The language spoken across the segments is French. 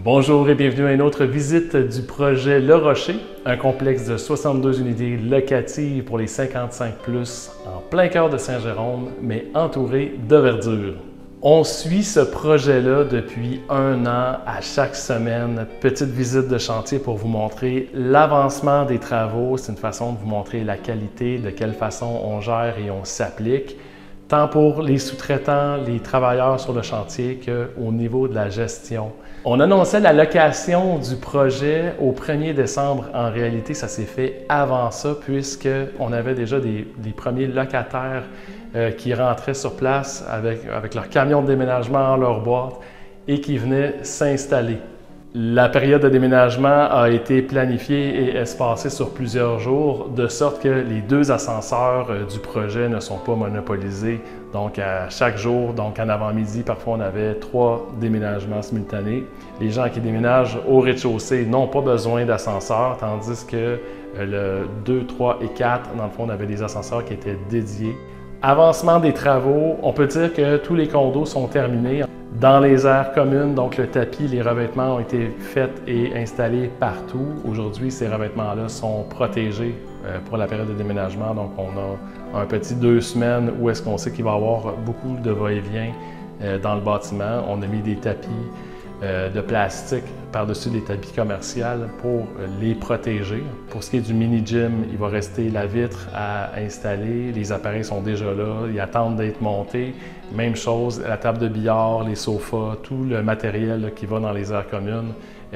Bonjour et bienvenue à une autre visite du projet Le Rocher, un complexe de 62 unités locatives pour les 55+, en plein cœur de Saint-Jérôme, mais entouré de verdure. On suit ce projet-là depuis 1 an à chaque semaine. Petite visite de chantier pour vous montrer l'avancement des travaux. C'est une façon de vous montrer la qualité, de quelle façon on gère et on s'applique, tant pour les sous-traitants, les travailleurs sur le chantier qu'au niveau de la gestion. On annonçait la location du projet au 1er décembre. En réalité, ça s'est fait avant ça puisqu'on avait déjà des premiers locataires qui rentraient sur place avec leur camion de déménagement, leur boîte et qui venaient s'installer. La période de déménagement a été planifiée et espacée sur plusieurs jours, de sorte que les 2 ascenseurs du projet ne sont pas monopolisés. Donc, à chaque jour, donc en avant-midi, parfois on avait 3 déménagements simultanés. Les gens qui déménagent au rez-de-chaussée n'ont pas besoin d'ascenseur, tandis que le 2, 3 et 4, dans le fond, on avait des ascenseurs qui étaient dédiés. Avancement des travaux, on peut dire que tous les condos sont terminés. Dans les aires communes, donc le tapis, les revêtements ont été faits et installés partout. Aujourd'hui, ces revêtements-là sont protégés pour la période de déménagement. Donc, on a un petit 2 semaines où est-ce qu'on sait qu'il va y avoir beaucoup de va-et-vient dans le bâtiment. On a mis des tapis de plastique par-dessus les tapis commerciaux pour les protéger. Pour ce qui est du mini-gym, il va rester la vitre à installer. Les appareils sont déjà là, ils attendent d'être montés. Même chose, la table de billard, les sofas, tout le matériel là, qui va dans les aires communes,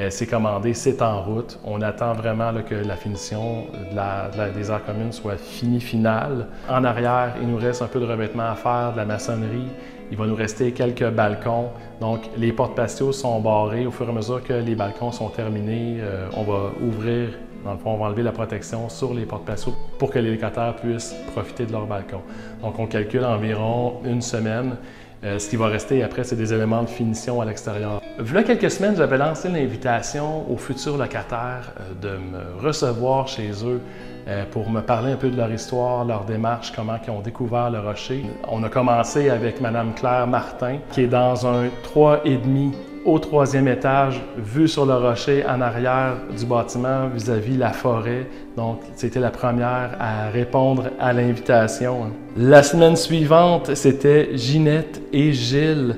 c'est commandé, c'est en route. On attend vraiment là, que la finition des aires communes soit finale. En arrière, il nous reste un peu de revêtement à faire, de la maçonnerie. Il va nous rester quelques balcons. Donc, les portes patios sont barrées. Au fur et à mesure que les balcons sont terminés, on va ouvrir, dans le fond, on va enlever la protection sur les portes patios pour que les locataires puissent profiter de leur balcon. Donc, on calcule environ 1 semaine. Ce qui va rester après, c'est des éléments de finition à l'extérieur. Il y a quelques semaines, j'avais lancé l'invitation aux futurs locataires de me recevoir chez eux pour me parler un peu de leur histoire, leur démarche, comment ils ont découvert le rocher. On a commencé avec Mme Claire Martin, qui est dans un 3,5 au 3e étage, vue sur le rocher en arrière du bâtiment vis-à-vis la forêt. Donc, c'était la première à répondre à l'invitation. La semaine suivante, c'était Ginette et Gilles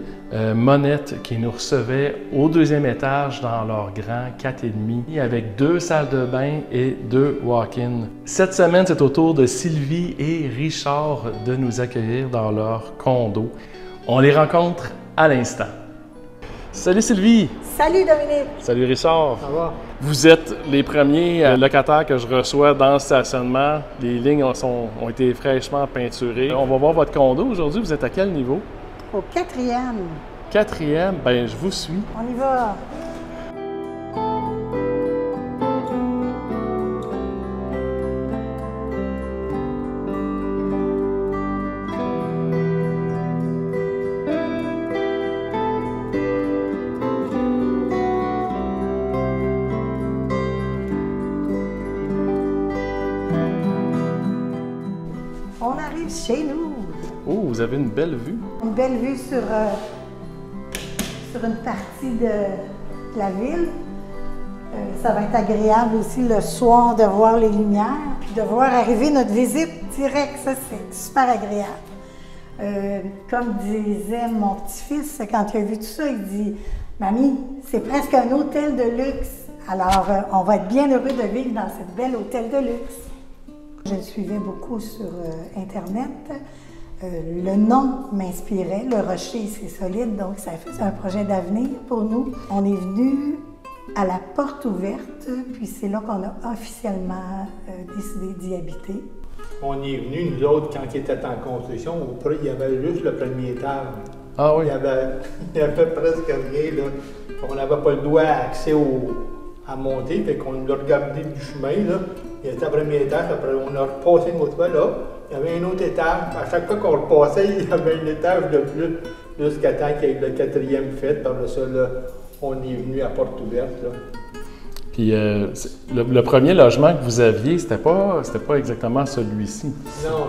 Monette qui nous recevaient au 2e étage dans leur grand 4,5 avec 2 salles de bain et 2 walk-in. Cette semaine, c'est au tour de Sylvie et Richard de nous accueillir dans leur condo. On les rencontre à l'instant. Salut Sylvie! Salut Dominique! Salut Richard! Ça va? Vous êtes les premiers locataires que je reçois dans le stationnement. Les lignes ont été fraîchement peinturées. On va voir votre condo aujourd'hui. Vous êtes à quel niveau? Au 4e. 4e? Bien, je vous suis. On y va! On arrive chez nous. Oh, vous avez une belle vue. Une belle vue sur une partie de la ville. Ça va être agréable aussi le soir de voir les lumières, puis de voir arriver notre visite directe. Ça, c'est super agréable. Comme disait mon petit-fils quand il a vu tout ça, il dit « Mamie, c'est presque un hôtel de luxe. Alors, on va être bien heureux de vivre dans cette belle hôtel de luxe. » Je le suivais beaucoup sur Internet. Le nom m'inspirait. Le rocher, c'est solide, donc ça faisait un projet d'avenir pour nous. On est venu à la porte ouverte, puis c'est là qu'on a officiellement décidé d'y habiter. On est venu, nous autres, quand il était en construction, il y avait juste le 1er étage. Ah oui? Il y avait presque rien, là. On n'avait pas le droit accès à monter, fait qu'on l'a regardé du chemin, là. Il était au 1er étage, après on a repassé une autre fois, là. Il y avait un autre étage. À chaque fois qu'on repassait, il y avait un étage de plus, jusqu'à temps qu'il y ait le 4e fait. Par ça, là, on est venu à porte ouverte, là. Puis le premier logement que vous aviez, c'était pas exactement celui-ci.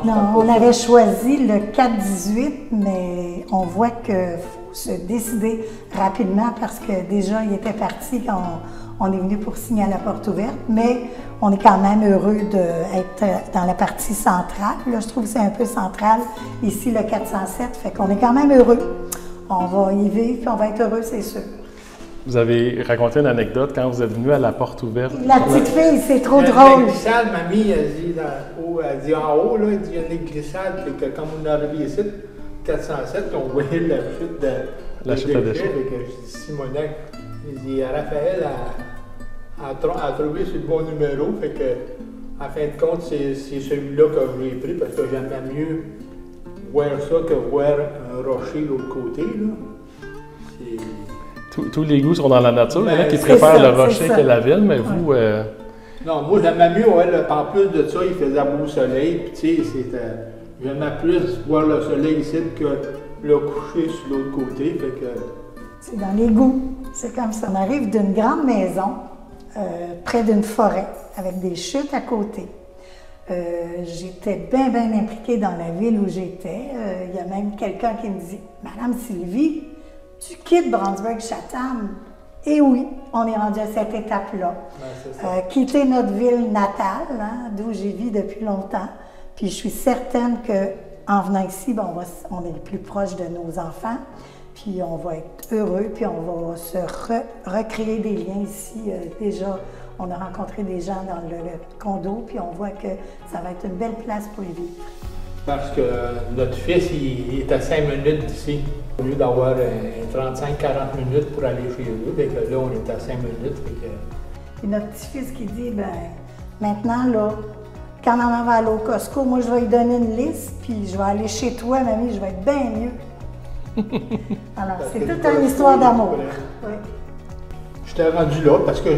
Non, on avait choisi le 418, mais on voit que se décider rapidement parce que déjà, il était parti quand on est venu pour signer à la porte ouverte, mais on est quand même heureux d'être dans la partie centrale. Là, je trouve que c'est un peu central, ici, le 407, fait qu'on est quand même heureux. On va y vivre, puis on va être heureux, c'est sûr. Vous avez raconté une anecdote quand vous êtes venu à la porte ouverte. La petite fille, c'est trop drôle. La glissade, mamie, elle dit en haut, là, elle dit il y a une glissade, que comme on est arrivé ici, 407, on voyait la chute de la chute à déchets. Je dis Simonet, il dit Raphaël a trouvé sur le bon numéro, fait que, en fin de compte, c'est celui-là que j'ai pris parce que j'aimais mieux voir ça que voir un rocher de l'autre côté. Tous les goûts sont dans la nature. Il y en a qui c'est préfèrent ça, le rocher que la ville, mais vous... Non, moi j'aimais mieux, en plus de ça, il faisait beau soleil, puis tu sais, j'aimais plus voir le soleil ici que le coucher sur l'autre côté, fait que... C'est dans les goûts, c'est comme ça. On arrive d'une grande maison, près d'une forêt, avec des chutes à côté. J'étais bien impliquée dans la ville où j'étais. Il y a même quelqu'un qui me dit « Madame Sylvie, tu quittes Brandsburg-Chatham. » Et oui, on est rendu à cette étape-là. Quitter notre ville natale, hein, d'où j'y vis depuis longtemps. Puis je suis certaine qu'en venant ici, ben, on est plus proche de nos enfants. Puis on va être heureux, puis on va se recréer des liens ici. Déjà, on a rencontré des gens dans le condo, puis on voit que ça va être une belle place pour y vivre. Parce que notre fils, il est à 5 minutes d'ici. Au lieu d'avoir 35-40 minutes pour aller chez eux, fait que là, on est à 5 minutes. Et notre petit-fils qui dit, ben maintenant, là, quand maman va aller au Costco, moi, je vais lui donner une liste, puis je vais aller chez toi, mamie, je vais être bien mieux. Alors, c'est toute une histoire d'amour. Oui. J'étais rendu là parce que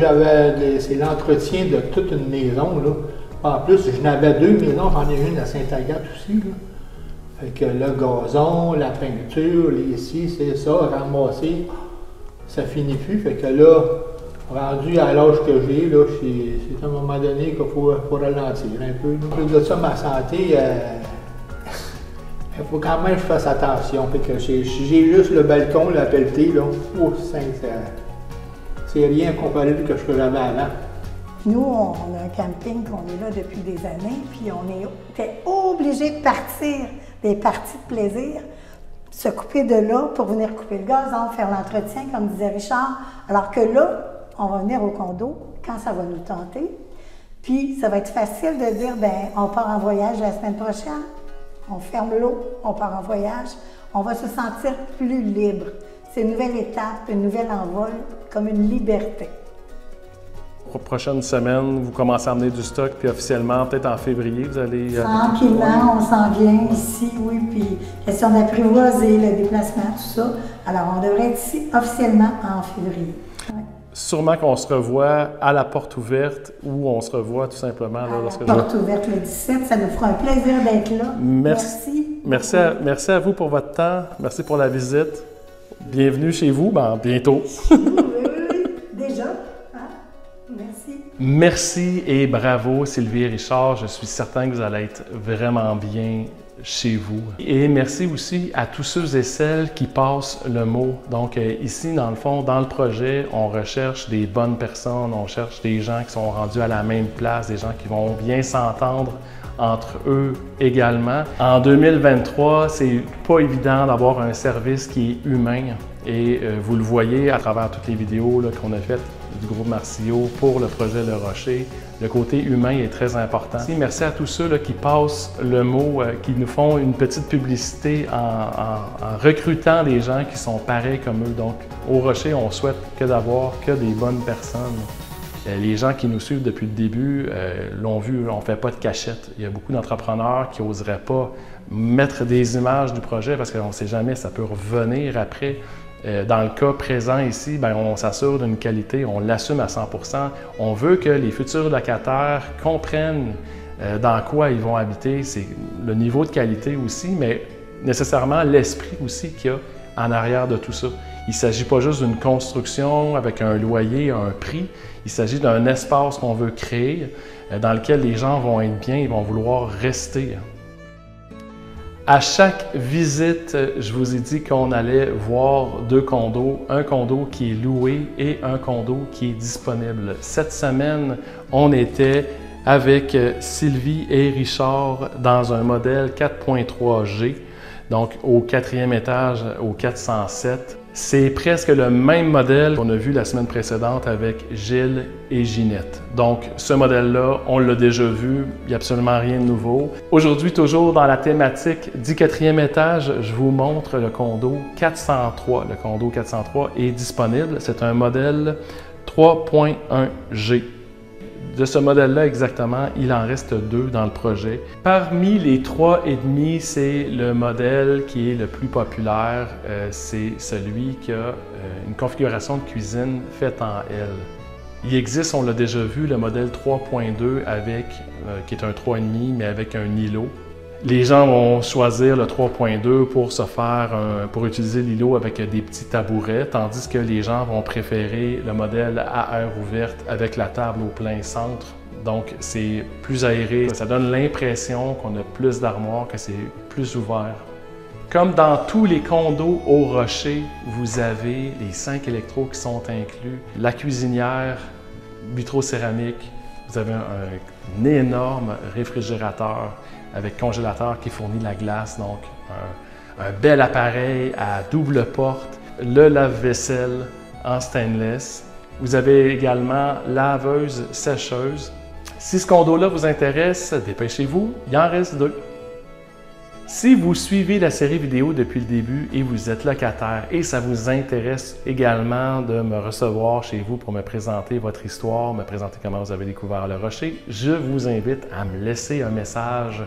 c'est l'entretien de toute une maison, là. En plus, j'en avais 2 maisons, j'en ai une à Sainte-Agathe aussi, là. Fait que le gazon, la peinture, les ci, c'est ça, ramasser, ça finit plus. Fait que là, rendu à l'âge que j'ai, là, c'est à un moment donné qu'il faut ralentir un peu. En plus de ça, ma santé, il faut quand même que je fasse attention. Fait que j'ai juste le balcon, la pelletée, là, c'est rien comparé à ce que j'avais avant. Nous, on a un camping qu'on est là depuis des années, puis on était obligés de partir des parties de plaisir, se couper de là pour venir couper le gazon, faire l'entretien, comme disait Richard. Alors que là, on va venir au condo quand ça va nous tenter, puis ça va être facile de dire, ben, on part en voyage la semaine prochaine, on ferme l'eau, on part en voyage, on va se sentir plus libre. C'est une nouvelle étape, une nouvelle envol, comme une liberté. Prochaine semaine, vous commencez à emmener du stock, puis officiellement, peut-être en février, vous allez... Tranquillement, on s'en vient ici, oui, puis question d'apprivoiser le déplacement, tout ça. Alors, on devrait être ici officiellement en février. Ouais. Sûrement qu'on se revoit à la porte ouverte ou on se revoit tout simplement... Là, lorsque porte ouverte le 17, ça nous fera un plaisir d'être là. Merci. Merci à vous pour votre temps, merci pour la visite. Bienvenue chez vous, bientôt. Oui, déjà. Merci. Merci et bravo Sylvie et Richard. Je suis certain que vous allez être vraiment bien chez vous. Et merci aussi à tous ceux et celles qui passent le mot. Donc ici, dans le fond, dans le projet, on recherche des bonnes personnes, on cherche des gens qui sont rendus à la même place, des gens qui vont bien s'entendre entre eux également. En 2023, c'est pas évident d'avoir un service qui est humain et vous le voyez à travers toutes les vidéos qu'on a faites du groupe Marcio pour le projet Le Rocher. Le côté humain est très important. Merci à tous ceux qui passent le mot, qui nous font une petite publicité en recrutant des gens qui sont pareils comme eux. Donc, au Rocher, on souhaite d'avoir que des bonnes personnes. Les gens qui nous suivent depuis le début l'ont vu, on ne fait pas de cachette. Il y a beaucoup d'entrepreneurs qui n'oseraient pas mettre des images du projet parce qu'on ne sait jamais, ça peut revenir après. Dans le cas présent ici, on s'assure d'une qualité, on l'assume à 100%. On veut que les futurs locataires comprennent dans quoi ils vont habiter. C'est le niveau de qualité aussi, mais nécessairement l'esprit aussi qu'il y a en arrière de tout ça. Il ne s'agit pas juste d'une construction avec un loyer, un prix. Il s'agit d'un espace qu'on veut créer dans lequel les gens vont être bien, ils vont vouloir rester. À chaque visite, je vous ai dit qu'on allait voir 2 condos, un condo qui est loué et un condo qui est disponible. Cette semaine, on était avec Sylvie et Richard dans un modèle 4.3G, donc au 4e étage, au 407. C'est presque le même modèle qu'on a vu la semaine précédente avec Gilles et Ginette. Donc, ce modèle-là, on l'a déjà vu, il n'y a absolument rien de nouveau. Aujourd'hui, toujours dans la thématique du 4e étage, je vous montre le condo 403. Le condo 403 est disponible. C'est un modèle 3.1G. De ce modèle-là exactement, il en reste 2 dans le projet. Parmi les 3,5, c'est le modèle qui est le plus populaire. C'est celui qui a une configuration de cuisine faite en L. Il existe, on l'a déjà vu, le modèle 3.2 qui est un 3,5 mais avec un îlot. Les gens vont choisir le 3.2 pour utiliser l'îlot avec des petits tabourets, tandis que les gens vont préférer le modèle à air ouverte avec la table au plein centre. Donc, c'est plus aéré. Ça donne l'impression qu'on a plus d'armoires, que c'est plus ouvert. Comme dans tous les condos au rocher, vous avez les 5 électros qui sont inclus, la cuisinière, vitrocéramique, vous avez un énorme réfrigérateur avec congélateur qui fournit la glace, donc un bel appareil à double porte, le lave-vaisselle en stainless. Vous avez également laveuse, sécheuse. Si ce condo-là vous intéresse, dépêchez-vous, il en reste 2. Si vous suivez la série vidéo depuis le début et vous êtes locataire et ça vous intéresse également de me recevoir chez vous pour me présenter votre histoire, me présenter comment vous avez découvert le rocher, je vous invite à me laisser un message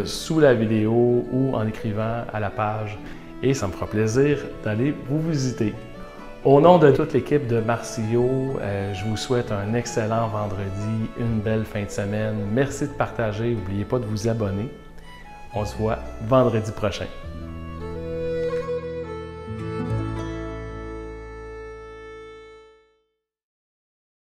sous la vidéo ou en écrivant à la page et ça me fera plaisir d'aller vous visiter. Au nom de toute l'équipe de Marcio, je vous souhaite un excellent vendredi, une belle fin de semaine. Merci de partager, n'oubliez pas de vous abonner. On se voit vendredi prochain.